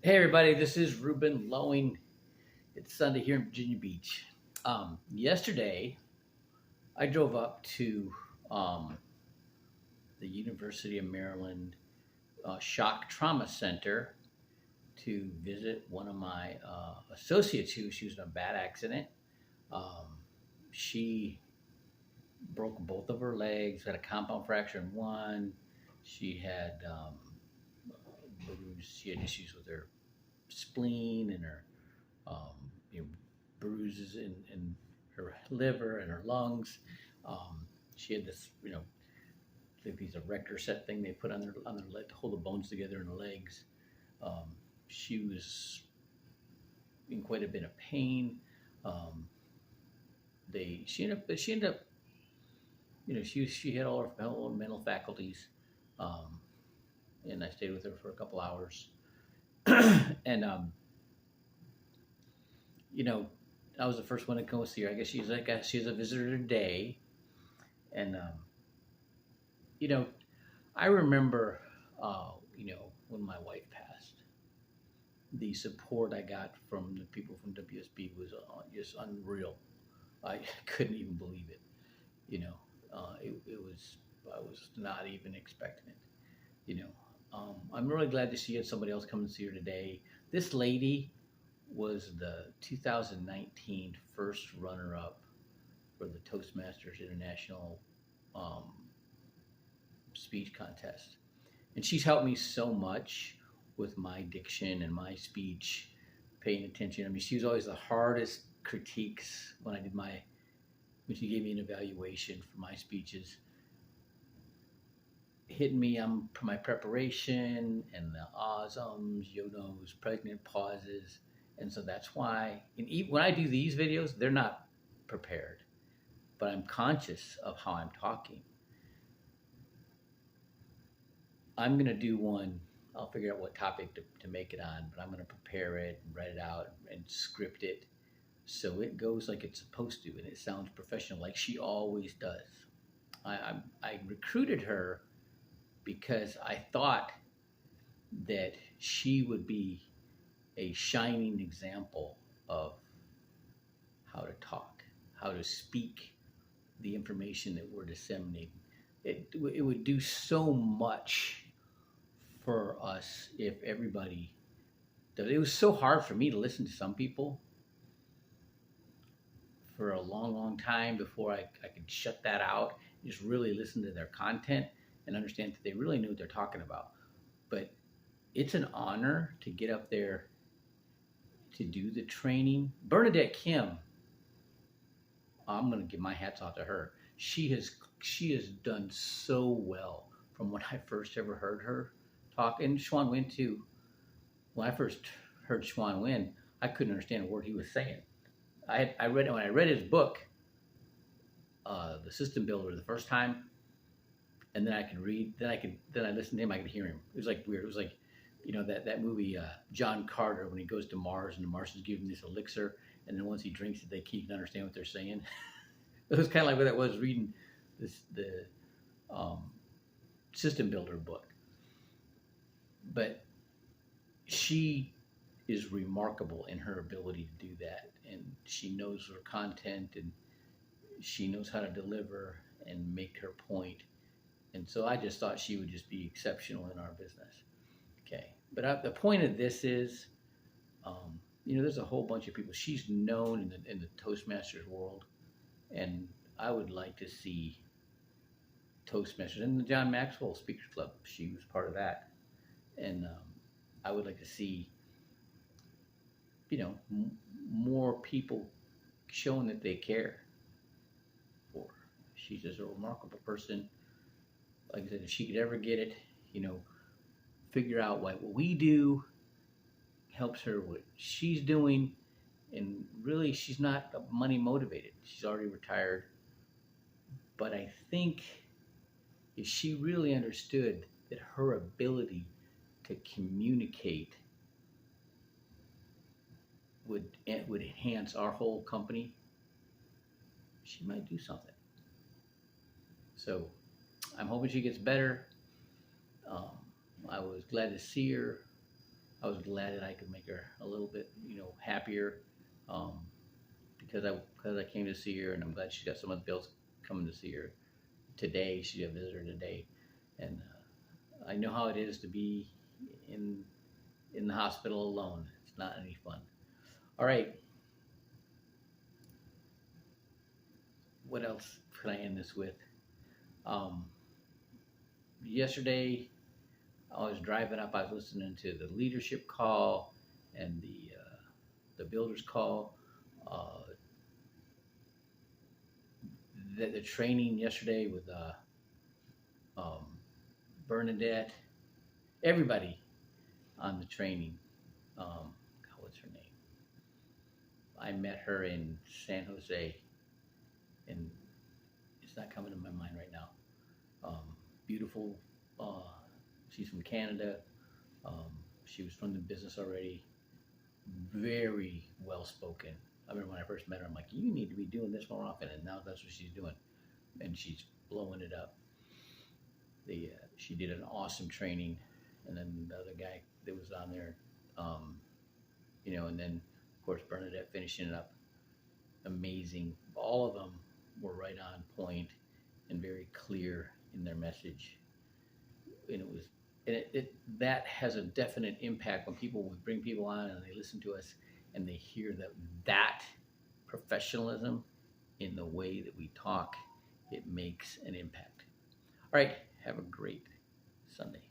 Hey everybody, this is Ruben Lowing. It's Sunday here in Virginia Beach. Yesterday, I drove up to um, the University of Maryland Shock Trauma Center to visit one of my associates who she was in a bad accident. Um, she broke both of her legs, had a compound fracture in one. She had she had issues with her spleen and her um, you know, bruises in her liver and her lungs. She had this, like these erector set thing they put on their leg to hold the bones together in her legs. Um, she was in quite a bit of pain. Um, she ended up, she had all her mental faculties, um, and I stayed with her for a couple hours, and you know, I was the first one to go see her. I guess she's a visitor today, and you know, I remember, when my wife passed, the support I got from the people from WSB was just unreal. I couldn't even believe it. You know, it was I was not even expecting it. You know, I'm really glad to see somebody else come and see her today. This lady was the 2019 first runner-up for the Toastmasters International um, speech contest. And she's helped me so much with my diction and my speech, paying attention. I mean, she was always the hardest critiques when she gave me an evaluation for my speeches, hitting me on my preparation and the ahs, ums, yo-nos, pregnant pauses. And so that's why, when I do these videos, they're not prepared, but I'm conscious of how I'm talking. I'm going to do one. I'll figure out what topic to make it on, but I'm going to prepare it and write it out and script it so it goes like it's supposed to and it sounds professional like she always does. I recruited her because I thought that she would be a shining example of how to talk, how to speak the information that we're disseminating. It would do so much for us if everybody does. It was so hard for me to listen to some people for a long, long time before I could shut that out, just really listen to their content and understand that they really knew what they're talking about. But it's an honor to get up there to do the training. Bernadette Kim, I'm going to give my hats off to her. She has done so well from when I first ever heard her talk, and Schwan Win too. When I first heard Schwan Win, I couldn't understand a word he was saying. When I read his book, The System Builder, the first time, and then I could read, then I listened to him, I could hear him. It was like weird. It was like, that movie John Carter when he goes to Mars and the Martians give him this elixir, and then once he drinks it, he can understand what they're saying. It was kind of like what that was reading the um, System Builder book. But she is remarkable in her ability to do that, and she knows her content, and she knows how to deliver and make her point. And so I just thought she would just be exceptional in our business. Okay, but the point of this is, there's a whole bunch of people. She's known in the Toastmasters world, and I would like to see Toastmasters and the John Maxwell Speakers Club. She was part of that, and I would like to see, more people showing that they care for her. She's just a remarkable person. Like I said, if she could ever get it, figure out what we do helps her what she's doing, and really she's not money motivated. She's already retired, but I think if she really understood that her ability to communicate would enhance our whole company, she might do something. So I'm hoping she gets better. I was glad to see her. I was glad that I could make her a little bit, happier, um, because I came to see her, and I'm glad she got some of the bills coming to see her today. She got a visitor today, and I know how it is to be in in the hospital alone. It's not any fun. All right, what else can I end this with? Um, Yesterday, I was driving up. I was listening to the leadership call and the builders call. Uh, the training yesterday with um, Bernadette, everybody on the training. What's her name? I met her in San Jose, and it's not coming to my mind right now. Beautiful. Uh, she's from Canada. Um, she was from the business already. Very well spoken. I remember when I first met her, I'm like, you need to be doing this more often, and now that's what she's doing, and she's blowing it up. She did an awesome training, and then the other guy that was on there, um, and then of course Bernadette finishing it up, amazing. All of them were right on point and very clear in their message, and it was and that has a definite impact when people would bring people on and they listen to us and they hear that professionalism in the way that we talk, it makes an impact. All right, have a great Sunday.